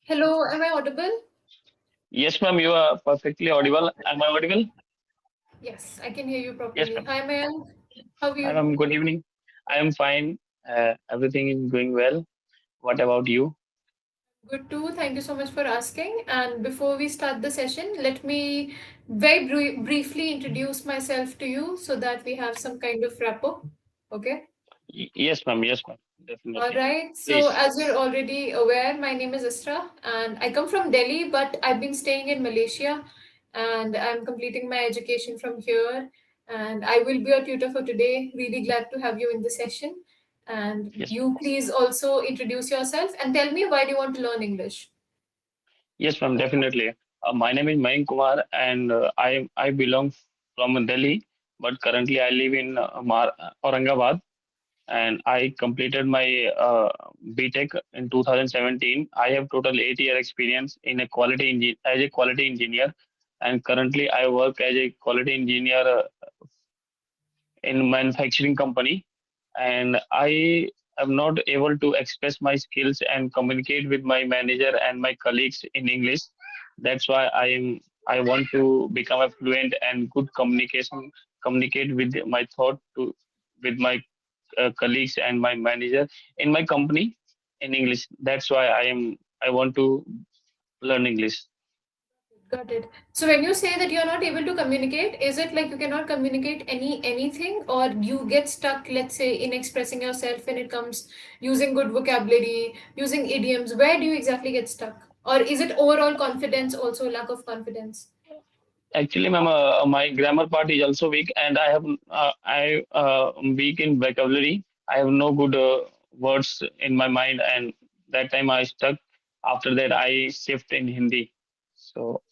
Hello, am I audible? Yes, ma'am, you are perfectly audible. Am I audible? Yes, I can hear you Yes, properly. ma'am. Hi, Mayank. How are Hi, you? ma'am. Good evening. I am fine. Everything is going well. What about you? Good too. Thank you so much for asking. And before we start the session, let me very briefly introduce myself to you so that we have some kind of rapport. Okay. Yes, ma'am. Yes, ma'am. All Definitely. right. So, Please. as you're already aware, my name is Asra and I come from Delhi, but I've been staying in Malaysia and I'm completing my education from here. And I will be your tutor for today. Really glad to have you in the session. And Yes, ma'am. you please also introduce yourself and tell me why do you want to learn English? Yes, ma'am. Definitely. My name is Mayank Kumar, and I belong from Delhi, but currently I live in Aurangabad, and I completed my BTech in 2017. I have total 8 year experience in as a quality engineer, and currently I work as a quality engineer in manufacturing company, and I am not able to express my skills and communicate with my manager and my colleagues in English. That's why I want to become a fluent and good communicate with my thought to with my colleagues and my manager in my company in English. That's why I want to learn English. Got it. So when you say that you're not able to communicate, is it like you cannot communicate anything or you get stuck, let's say, in expressing yourself when it comes using good vocabulary, using idioms? Where do you exactly get stuck? Or is it overall confidence also lack of confidence? Actually, ma'am, my grammar part is also weak, and I weak in vocabulary. I have no good words in my mind, and that time I stuck. After that, I shift in Hindi. So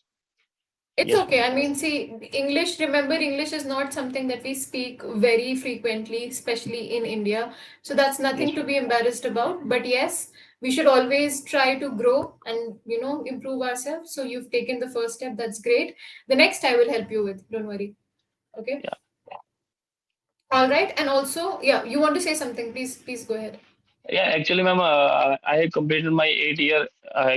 It's yes, okay. ma'am. I mean, see, English, remember, English is not something that we speak very frequently, especially in India. So that's nothing Yes, to ma'am. be embarrassed about. But yes, we should always try to grow and, improve ourselves. So you've taken the first step. That's great. The next I will help you with. Don't worry. Okay. Yeah. All right. And also, yeah, you want to say something. Please go ahead. Yeah, actually, ma'am, I have completed my 8 year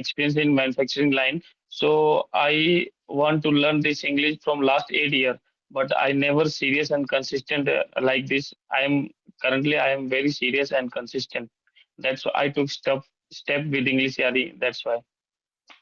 experience in manufacturing line. So I want to learn this English from last 8 year, but I never serious and consistent like this. I am very serious and consistent. That's why I took step with EnglishYaari. That's why.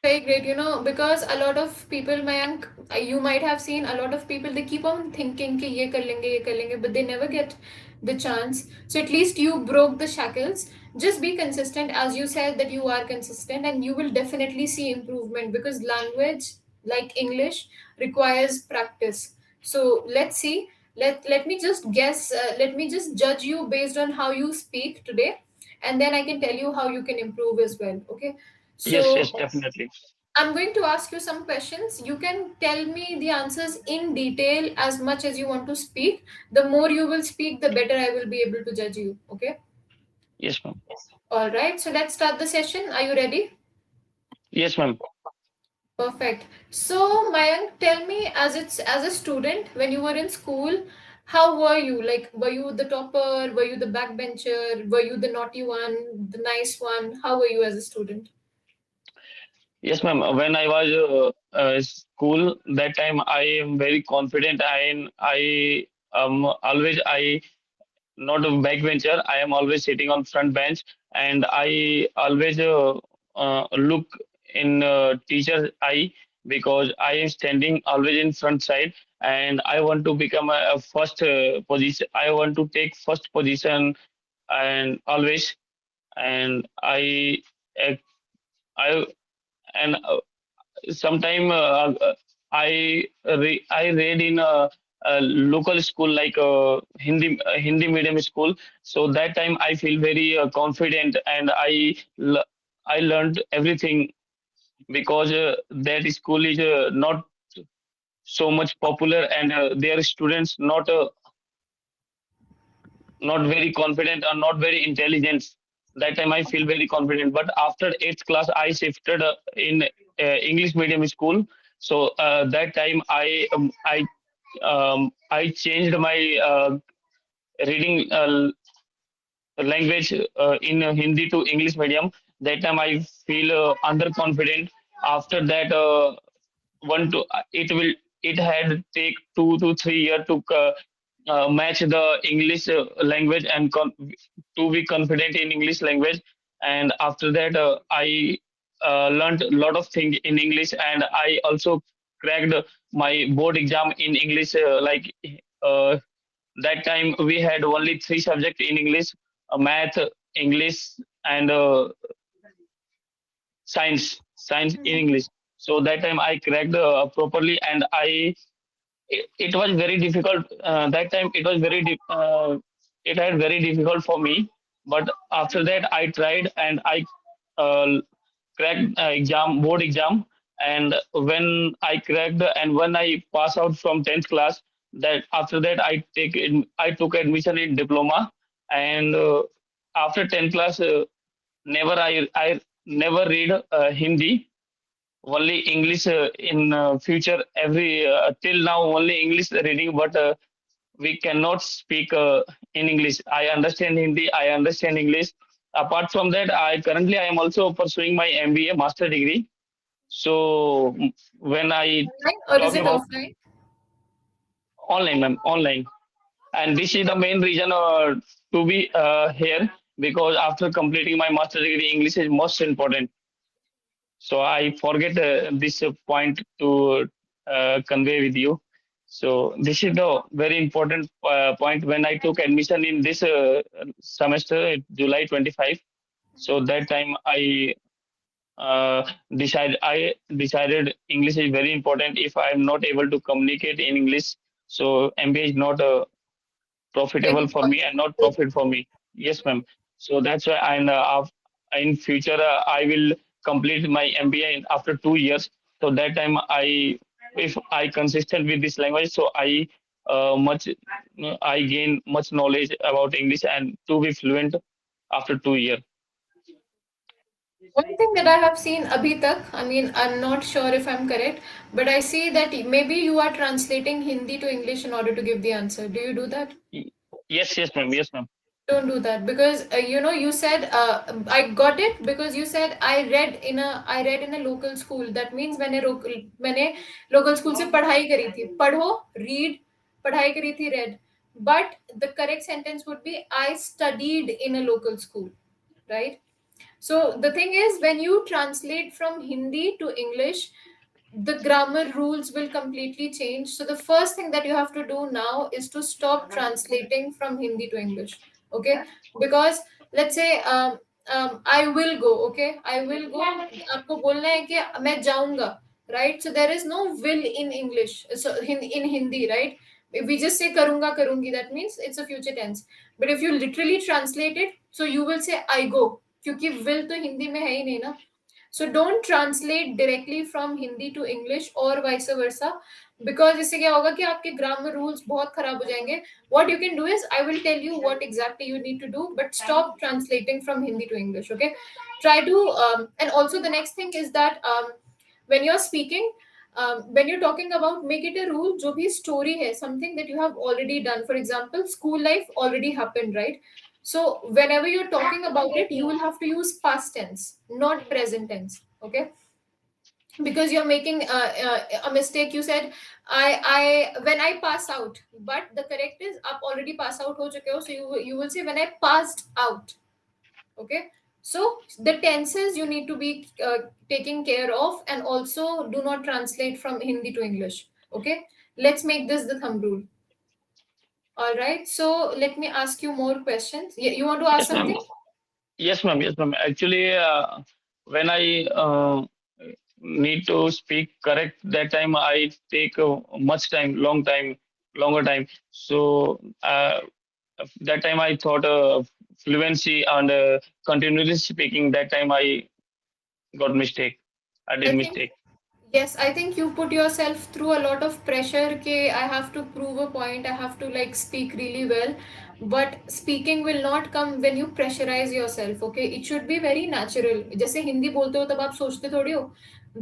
Very great, because a lot of people, Mayank, you might have seen a lot of people, they keep on thinking कि ये कर लेंगे, but they never get the chance. So at least you broke the shackles. Just be consistent, as you said that you are consistent, and you will definitely see improvement because language like English requires practice. So let's see. Let me just guess. Let me just judge you based on how you speak today, and then I can tell you how you can improve as well. Okay. Yes, So yes, definitely. I'm going to ask you some questions. You can tell me the answers in detail as much as you want to speak. The more you will speak, the better I will be able to judge you. Okay? Yes, ma'am. All right. So let's start the session. Are you ready? Yes, ma'am. Perfect. So Mayank, tell me as a student when you were in school, how were you? Like, were you the topper? Were you the backbencher? Were you the naughty one, the nice one? How were you as a student? Yes, ma'am. When I was school, that time I am very confident. I always I not a backbencher. I am always sitting on front bench, and I always look in teacher's eye because I am standing always in front side, and I want to become a first position. I want to take first position, and always, and uh, I and sometime I read in a local school like Hindi medium school. So that time I feel very confident, and I learned everything because that school is not so much popular, and their students not very confident or not very intelligent. That time I feel very confident. But after eighth class, I shifted in English medium school. So that time I changed my reading language in Hindi to English medium. That time I feel underconfident. After that, one to it will it had take 2 to 3 years to match the English language and to be confident in English language. And after that, I learned a lot of things in English, and I also cracked my board exam in English. Uh, that time we had only three subjects in English: math, English, and science in Mhm. English. So that time I cracked properly, and it was very difficult. That time it had very difficult for me. But after that, I tried, and I uh, cracked board exam. And when I cracked and when I pass out from 10th class, that after that I took admission in diploma. And after 10th class, never I never read Hindi, only English in future. Every till now only English reading, but we cannot speak in English. I understand Hindi, I understand English. Apart from that, I am also pursuing my MBA master degree. So when I Online or is talk it about offline? online, ma'am, online. And this is the main reason to be here, because after completing my master degree, English is most important. So I forget this point to convey with you. So this is the very important point when I took admission in this semester, July 25. So that time I decided English is very important. If I am not able to communicate in English, so MBA is not profitable Very for me and important. not profit for me. Yes, ma'am. So that's why in future I will complete my MBA after 2 years. So that time if I consistent with this language, so much I gain much knowledge about English and to be fluent after 2 years. One thing that I have seen abhi tak, I mean, I'm not sure if I'm correct, but I see that maybe you are translating Hindi to English in order to give the answer. Do you do that? Y- Yes, yes, ma'am. Yes, ma'am. Don't do that because you said I got it because you said I read in a local school. That means मैंने local school से पढ़ाई करी थी. पढ़ो, read, पढ़ाई करी थी, read. But the correct sentence would be I studied in a local school, right? So the thing is, when you translate from Hindi to English, the grammar rules will completely change. So the first thing that you have to do now is to stop translating from Hindi to English. Okay? Because let's say I will go. Okay, I will go. आपको बोलना है कि मैं जाऊंगा. Right? So there is no will in English. So in Hindi, right? If we just say karunga karungi, that means it's a future tense. But if you literally translate it, so you will say I go. क्योंकि will तो हिंदी में है ही नहीं ना. So don't translate directly from Hindi to English or vice versa, because इससे क्या होगा कि आपके grammar rules बहुत खराब हो जाएंगे. What you can do is I will tell you what exactly you need to do, but stop translating from Hindi to English. Okay, try to and also the next thing is that when you're speaking, when you're talking about, make it a rule जो भी story है, something that you have already done. For example, school life already happened, right? So whenever you're talking about it, you will have to use past tense, not present tense. Okay, because you're making a mistake. You said I when I pass out, but the correct is आप already pass out हो चुके हो, so you will say when I passed out. Okay, so the tenses you need to be taking care of, and also do not translate from Hindi to English. Okay, let's make this the thumb rule. All right, so let me ask you more questions. You want to ask Yes, ma'am. something? Yes, ma'am. Yes, ma'am. Actually, when I need to speak correct, that time I take much time, longer time. So that time I thought fluency and continuously speaking. That time I got mistake. I I did think mistake. Yes, I think you put yourself through a lot of pressure. Okay, I have to prove a point, I have to like speak really well. But speaking will not come when you pressurize yourself. Okay, it should be very natural. जैसे हिंदी बोलते हो तब आप सोचते थोड़ी हो.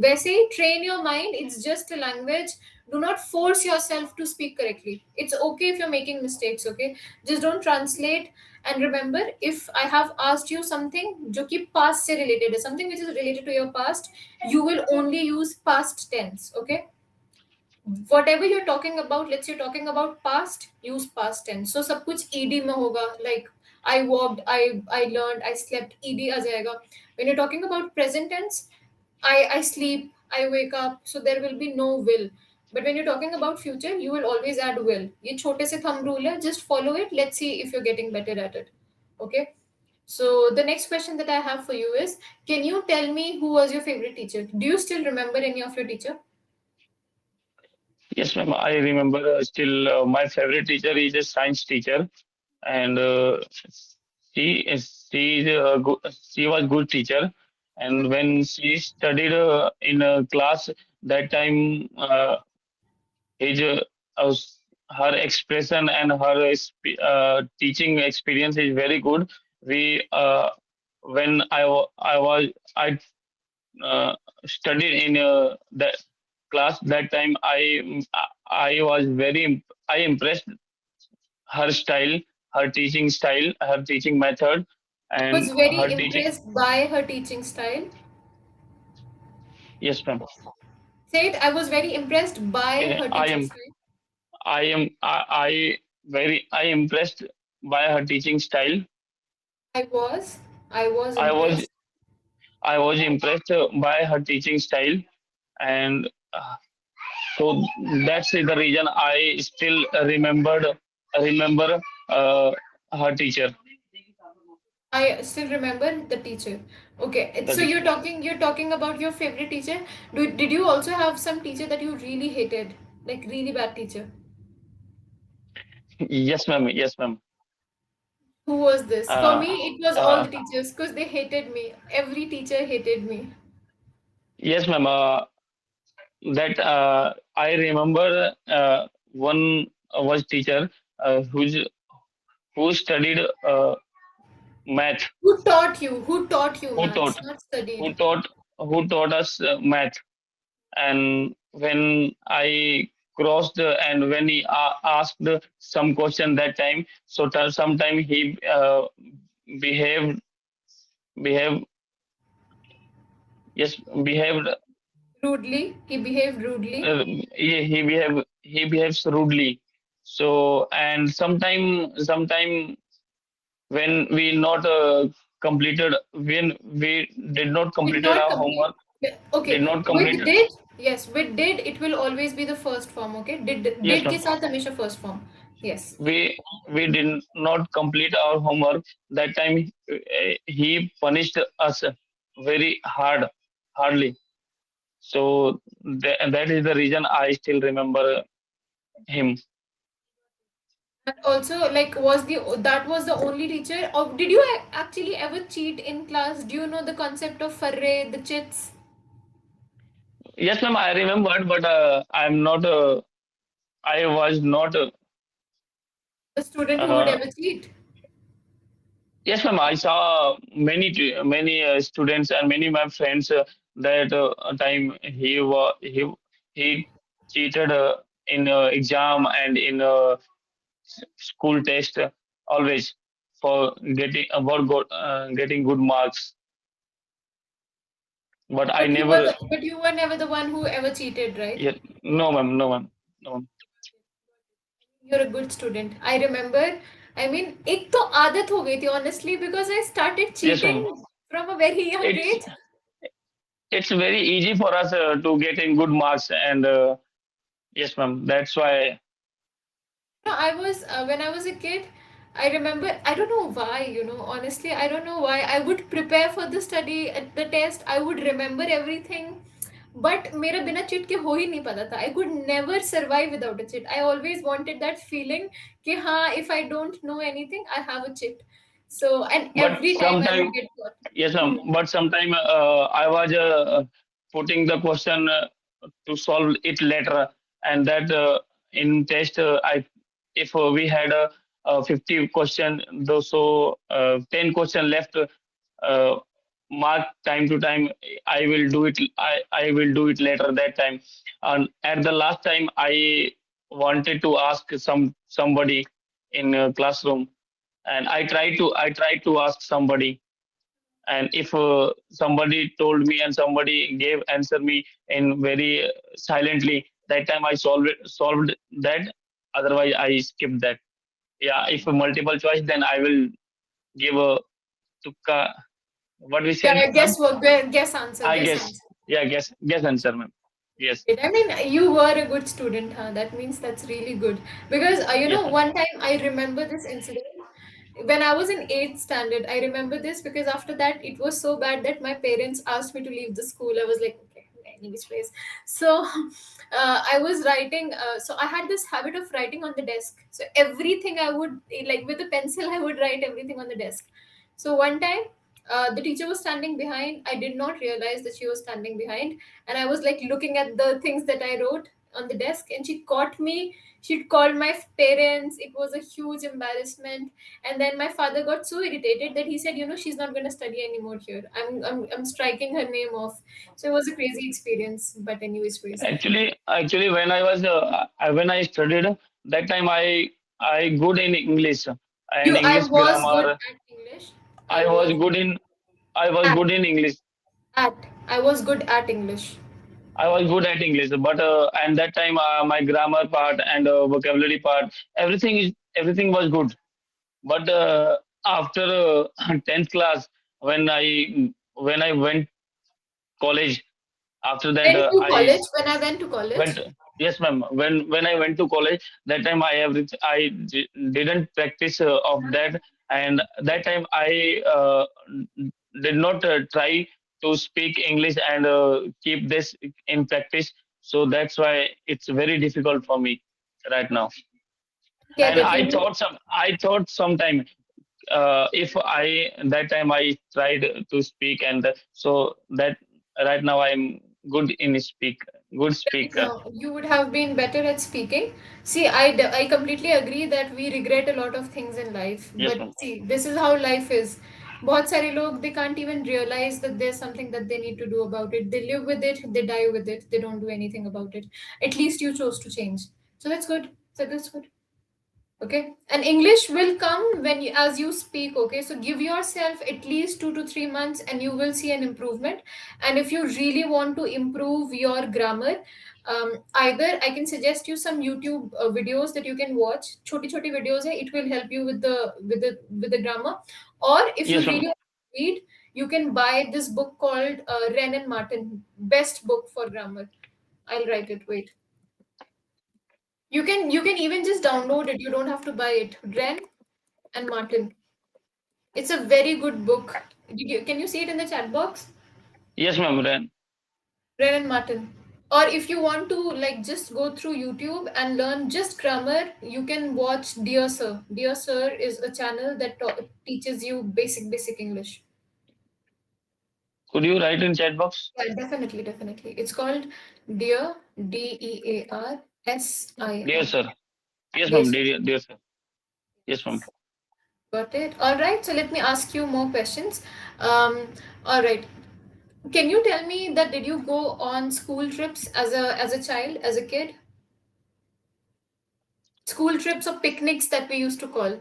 वैसे ही train your mind, it's just a language. Do not force yourself to speak correctly. It's okay if you're making mistakes, okay? Just don't translate. And remember, if I have asked you something जो कि past से related है, something which is related to your past, you will only use past tense, okay? Whatever you're talking about, let's say you're talking about past, use past tense. So सब कुछ ed में होगा, like I walked, I learned, I slept, ed आ जाएगा. When you're talking about present tense, I sleep, I wake up, so there will be no will. But when you're talking about future, you will always add will. ये छोटे से thumb rule है, just follow it. Let's see if you're getting better at it. Okay. So the next question that I have for you is, can you tell me who was your favorite teacher? Do you still remember any of your teacher? Yes, ma'am. I remember still my favorite teacher is a science teacher, and she was good teacher. And when she studied in a class, that time his her expression and her teaching experience is very good. We when I was I studied in that class, that time I was I impressed her style, her teaching style, her teaching method, Was and very her teaching. impressed by her teaching style. Yes, ma'am. Say it, I was very impressed by Eh, her I teaching am style. I impressed by her teaching style. I was. I was I was impressed. I was impressed by her teaching style, and so that's the reason I still remember her teacher, I still remember the teacher. Okay, the so teacher. you're talking about your favorite teacher. Did you also have some teacher that you really hated? Like really bad teacher? Yes, ma'am. Yes, ma'am. Who was this? For Uh, me, it was all uh, the teachers because they hated me. Every teacher hated me. yes, ma'am. That I remember one was teacher who studied math, Who taught you? Who taught you who taught maths? Not who studied. taught who taught us math. And when I crossed and when he asked some question that time, so sometime he behaved behave yes behaved Rudely. He behaved rudely. he behaves rudely. So and sometime when we not completed when we did not Did completed not our complete. homework, Yeah, did okay. not With complete. did, yes, with did, it will always be the first form, okay? Yes, Did ma'am. के साथ हमेशा first form. Yes. We did not complete our homework. That time he punished us very hardly. So that is the reason I still remember him. And also, like, that was the only teacher? Or did you actually ever cheat in class? Do you know the concept of farre, the chits? Yes, ma'am, I remembered, but I'm not. I was not. The student who would Uh, ever cheat? yes, ma'am. I saw many students and many my friends that time he cheated in exam and in school test always for getting good marks. But I never. But you were never the one who ever cheated, right? Yeah, no, ma'am. No, ma'am. No, ma'am. You're a good student. I remember, I mean, एक तो आदत हो गई थी honestly because I started Yes, cheating ma'am. from a very young It's age. it's very easy for us to getting good marks, and yes, ma'am. That's why. No, I was when I was a kid, I remember, I don't know why, honestly, I don't know why. I would prepare for the study at the test, I would remember everything, but मेरा बिना cheat के हो ही नहीं पाता था. I could never survive without a cheat. I always wanted that feeling कि हाँ, if I don't know anything, I have a cheat. So, and But every time I would sometime, get caught. yes, ma'am. Hmm. But sometime I was putting the question to solve it later, and that in test I if we had a 50 question, though, so 10 question left. mark time to time. I will do it. I will do it later that time. And at the last time, I wanted to ask somebody in a classroom, and I tried to ask somebody, and if somebody told me and somebody gave answer me in very silently, that time I solved that. Otherwise, I skipped that. Yeah, if a multiple choice, then I will give a tukka. What we Yeah, say, yeah, ma'am? guess what? Guess answer. I Guess guess. answer. Yeah, guess answer, ma'am. Yes. Great. I mean, you were a good student, huh? That means that's really good. Because, Yes, ma'am. one time I remember this incident when I was in eighth standard. I remember this because after that it was so bad that my parents asked me to leave the school. I was like, okay, anyways, place. So I was writing. So I had this habit of writing on the desk. So everything I would like with a pencil, I would write everything on the desk. So one time. The teacher was standing behind. I did not realize that she was standing behind, and I was like looking at the things that I wrote on the desk, and she caught me. She called my parents. It was a huge embarrassment. And then my father got so irritated that he said, she's not going to study anymore here. I'm striking her name off. So it was a crazy experience. But anyways, please. Actually, when when I studied that time, I good in English and I English was good grammar. at English. I I was was good in I was at good in English. I was good at English. I was good at English, but and that time my grammar part and vocabulary part, everything was good. But after 10th class, when I went college, after that Went to I college. When I went to college, went. Yes, ma'am. When I went to college, that time didn't practice of that, and that time I did not try to speak English and keep this in practice. So that's why it's very difficult for me right now. get And it. You I thought sometime if I that time I tried to speak, and so that right now I'm good in good right speaker. now you would have been better at speaking. See, I completely agree that we regret a lot of things in life, Yes, but ma'am. see, this is how life is. बहुत सारे लोग they can't even realize that there's something that they need to do about it. They live with it, they die with it, they don't do anything about it. At least you chose to change, so that's good. So that's good. Okay, and English will come when as you speak. Okay, so give yourself at least 2 to 3 months and you will see an improvement. And if you really want to improve your grammar, either I can suggest you some YouTube videos that you can watch. Choti choti videos hai, it will help you with the grammar. Or if you Yes, ma'am. really want to read, you can buy this book called Ren and Martin, best book for grammar. I'll write it. Wait, you can even just download it. You don't have to buy it. Ren and Martin. It's a very good book. Can you see it in the chat box? Yes, ma'am. Then Ren and Martin. Or if you want to like just go through YouTube and learn just grammar, you can watch Dear Sir. Dear Sir is a channel that teaches you basic English. could you write in chat box? Yeah, definitely, definitely. It's called Dear Dear DEAR. sir. Yes, Dear ma'am. Sir. Dear sir. Yes, ma'am. Yes. Got it. All right. So let me ask you more questions. Um, all right. Can you tell me that did you go on school trips as a child, as a kid? School trips or picnics that we used to call.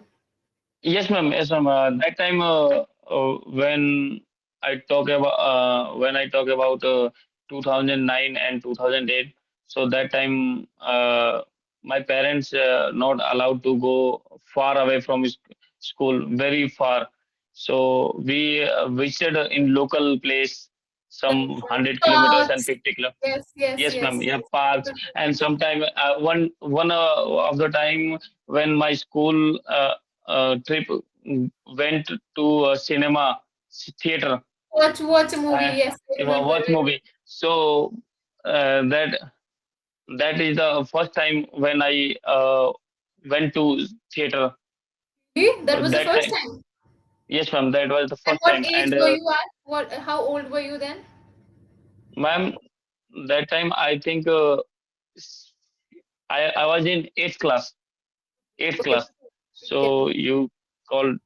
Yes, ma'am. Yes, ma'am. That time when I talk about 2009 and 2008, so that time my parents not allowed to go far away from school, very far. So we visited in local place, some Like 100 kilometers and parks. 50 kilometers. Yes, yes, Yes, ma'am. yes, Yeah, yes. parks, and sometime one of the time when my school trip went to a cinema theater Watch a movie. and Yes, I remember. watch movie. So that is the first time when I went to theater. Really? That was the That first time, time. yes, ma'am. That was the And first what time, age and were you at? What? How old were you then? ma'am, that time I think I was in eighth class. Eighth Okay, class. get So me. you called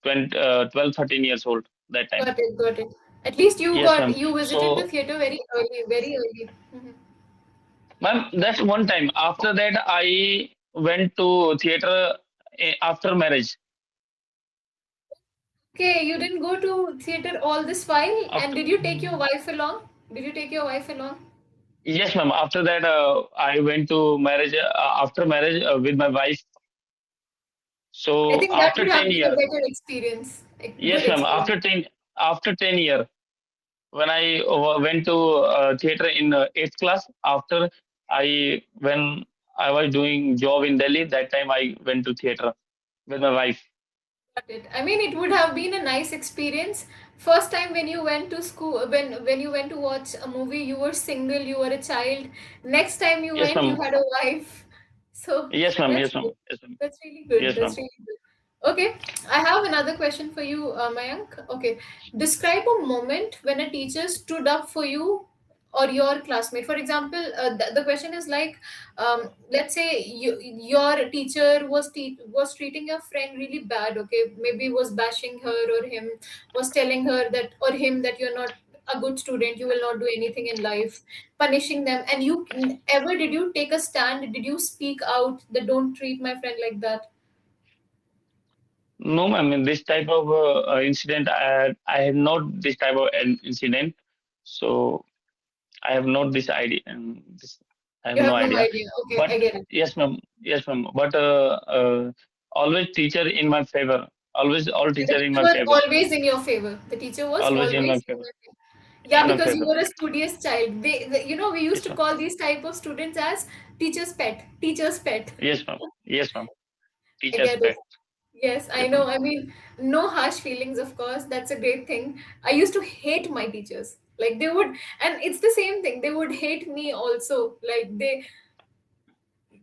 20, 12, 13 years old. that time. Got it, got it. At least Yes, ma'am. you visited the So, theater very early, very early. Mhm. ma'am, that's one time. After that, I went to theater after marriage. Okay, you didn't go to theater all this while, and After did you take your wife along? Did you take your wife along? Yes, ma'am. After that, I went to marriage after marriage with my wife. I So think that after would have 10 been a year, better experience, a good yes, ma'am. experience. After 10 year, when I went to theater in eighth class. After when I was doing job in Delhi, that time I went to theater with my wife. Got it. I mean, it would have been a nice experience. First time when you went to school, when you went to watch a movie, you were single, you were a child. Next time you Yes, went, you ma'am. had a wife. So Yes, ma'am. that's Yes, ma'am. good. Yes, ma'am. That's really good. Yes, That's ma'am. really good. Okay, I have another question for you, Mayank. Okay, describe a moment when a teacher stood up for you or your classmate. For example, the question is like, let's say your teacher was treating your friend really bad. Okay, maybe was bashing her or him, was telling her that or him that you're not a good student, you will not do anything in life, punishing them. And you ever did you take a stand? Did you speak out that don't treat my friend like that? No, ma'am. In this type of incident, I had not this type of an incident. So I have not this idea. And this, I have You no have no idea. idea. Okay, But I get it. yes, ma'am. Yes, ma'am. But always teacher in my favor. Always all The teacher in teacher my was favor. always in your favor. The teacher was Always in my always in favor. your favor. Yeah, In my because you favor. were a studious child. We used Yes, to ma'am. call these type of students as teacher's pet. Teacher's pet. Yes, ma'am. Yes, ma'am. I Teacher's get it. pet. Yes, I Yes, know. ma'am. I mean, no harsh feelings, of course. That's a great thing. I used to hate my teachers. Like they would, and it's the same thing. They would hate me also. Like they,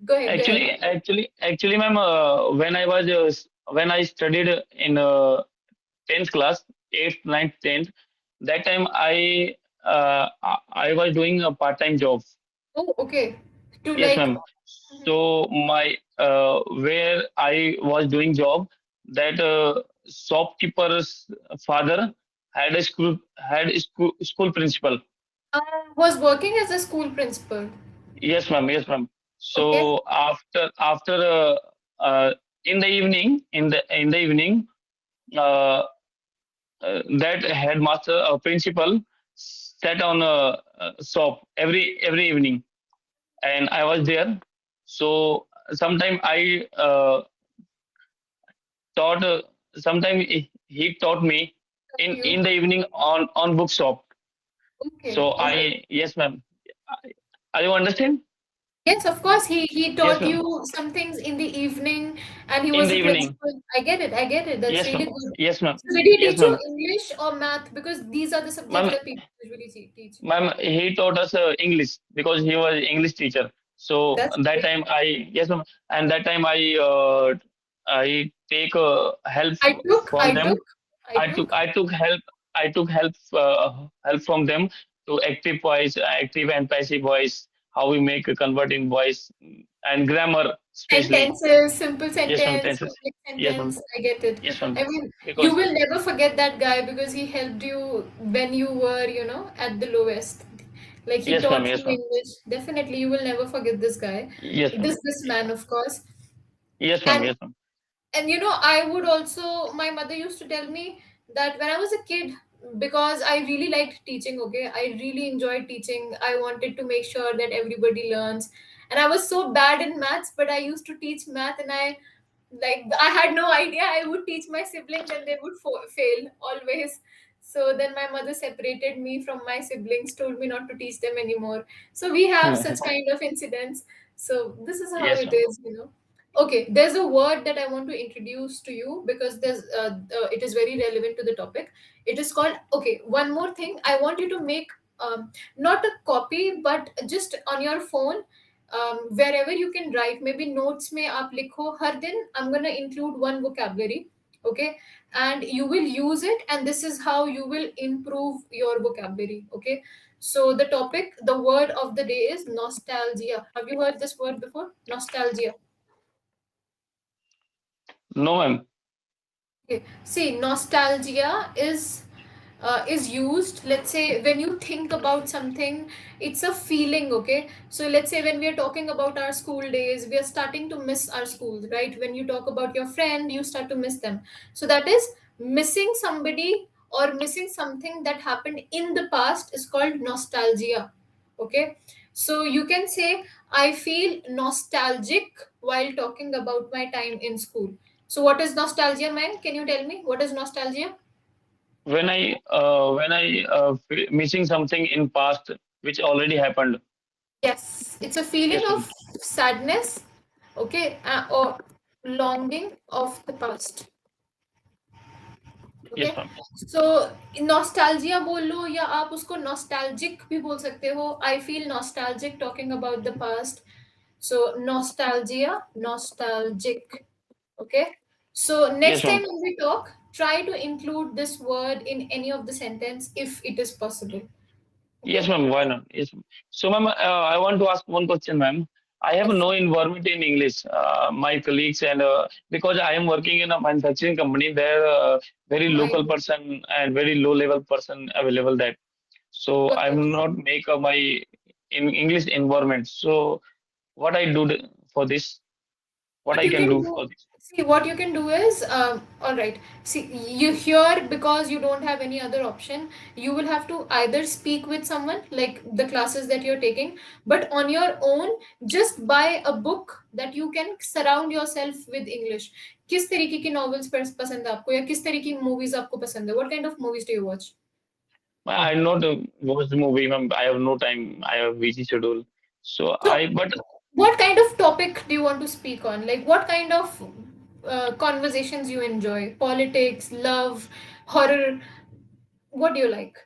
go ahead, go ahead. Actually, ma'am, when I studied in 10th class, 8th, ninth, 10th, that time I was doing a part-time job. Oh, okay. To Yes, like, ma'am. mhm. So my where I was doing job, that shopkeeper's father had a school principal. Was working as a school principal. Yes, ma'am. Yes, ma'am. Okay. So after in the evening, uh, that headmaster principal sat on a shop every evening, and I was there. So sometime I taught. Sometime he taught me To in you. the evening on bookshop. Okay. So All right. I yes, ma'am. Are you understand? Yes, of course. He Yes, taught ma'am. you some things in the evening, and he In was the a evening. principal. I get it. I get it. That's Yes, really ma'am. good. Yes, ma'am. So, did he Yes, teach you ma'am. English or math? Because these are the subjects Ma'am, that people usually teach. he taught us English because he was English teacher. So That's that great. time yes, ma'am. And that time I take help I took, from I them. took, I took. I took help from them to active voice, active and passive voice, how we make a converting voice and grammar especially. Sentences, simple Yes, ma'am. sentence, Tenses. complex Yes, ma'am. sentence. I get it. Yes, ma'am. I mean, you Because will never forget that guy because he helped you when you were, at the lowest. Like he yes, ma'am. taught you Yes, ma'am. English. Definitely, you will never forget this guy. Yes, ma'am. This man, of course. Yes, ma'am. And Yes, ma'am. I would also, my mother used to tell me that when I was a kid, because I really liked teaching, okay, I really enjoyed teaching. I wanted to make sure that everybody learns. And I was so bad in maths, but I used to teach math, and I had no idea I would teach my siblings and they would fail always. So then my mother separated me from my siblings, told me not to teach them anymore. So we have such kind of incidents. So this is how Yes, it ma'am. is. Okay, there's a word that I want to introduce to you because it is very relevant to the topic. It is called, okay, one more thing. I want you to make not a copy, but just on your phone, wherever you can write, maybe notes में आप लिखो हर दिन I'm gonna include one vocabulary, okay, and you will use it, and this is how you will improve your vocabulary, okay. So the topic, the word of the day is nostalgia. Have you heard this word before? Nostalgia. No, ma'am. Okay. See, nostalgia is. is used, let's say when you think about something, it's a feeling, okay? So let's say when we are talking about our school days, we are starting to miss our schools, right? When you talk about your friend, you start to miss them. So that is missing somebody or missing something that happened in the past is called nostalgia, okay? So you can say, I feel nostalgic while talking about my time in school. So what is nostalgia, man? Can you tell me what is nostalgia? When I missing something in past which already happened. Yes, it's a feeling Yes, ma'am. of sadness, okay, or longing of the past. Okay, Yes, ma'am. So nostalgia बोल लो या आप उसको nostalgic भी बोल सकते हो. I feel nostalgic talking about the past. So nostalgia, nostalgic. Okay, so Yes, next ma'am. time when we talk, try to include this word in any of the sentence if it is possible. Okay. Yes, ma'am. Why not? Yes, ma'am. So, ma'am, I want to ask one question, ma'am. I have Yes. no environment in English. My colleagues and because I am working in a manufacturing company, there very I local person and very low level person available there. So got it. I'm not make my in English environment. So what I do for this? What What I you can can do do, for this? see, what you can do is, all right. See, you here because you don't have any other option. You will have to either speak with someone, like the classes that you're taking, but on your own, just buy a book that you can surround yourself with English. किस तरीके की novels पसंद है आपको या किस तरीके की movies आपको पसंद है? What kind of movies do you watch? I not watch the movie, ma'am. I have no time. I have busy schedule. So So, I but what kind of topic do you want to speak on? Like, what kind of conversations you enjoy? Politics, love, horror? What do you like?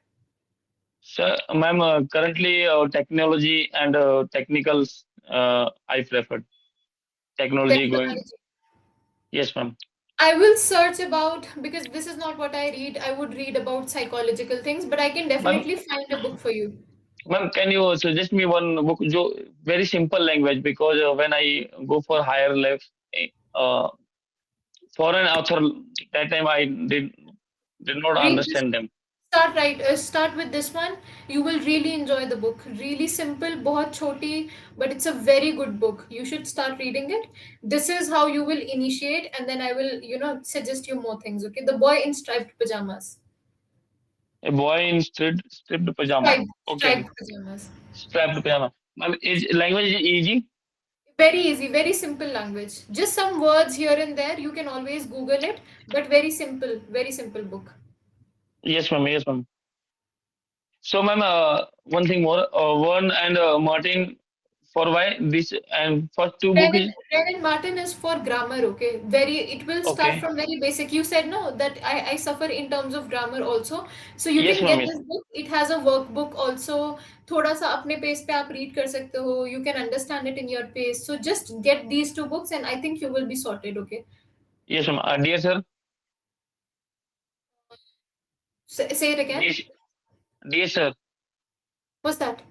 So, ma'am, currently technology and technicals I prefer. Technology going. Technology. Yes, ma'am. I will search about, because this is not what I read. I would read about psychological things, but I can Ma'am, definitely find a book for you. ma'am, can you suggest me one book? Jo, very simple language because when I go for higher level, uh, foreign author, that time I did not Read this. understand them. Start with this one. You will really enjoy the book. Really simple, बहुत छोटी, but it's a very good book. You should start reading it. This is how you will initiate, and then I will, suggest you more things. Okay, The Boy in Striped Pajamas. A boy in stripped pajama. Okay, ma'am. Striped pajamas. Strapped pajama. Ma'am, is language is easy? Very easy, very simple language. Just some words here and there. You can always Google it, but very simple book. Yes, ma'am. Yes, ma'am. So, ma'am, one thing more. Vern and Martin for why this and first two book Ren is and Martin is for grammar, okay? It will start okay. from very basic. You said no, that I suffer in terms of grammar also. So you Yes, can ma'am. get Yes. this book. It has a workbook also. थोड़ा सा अपने pace पे आप read कर सकते हो. You can understand it in your pace. So just get these two books and I think you will be sorted, okay? Yes, ma'am. Dear sir, Say it again. dear, dear sir. What's that?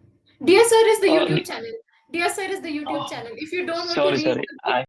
Dear Sir is the Uh, YouTube channel. Dear Sir is the YouTube oh, channel. If you don't want to sorry, read sorry. the book, I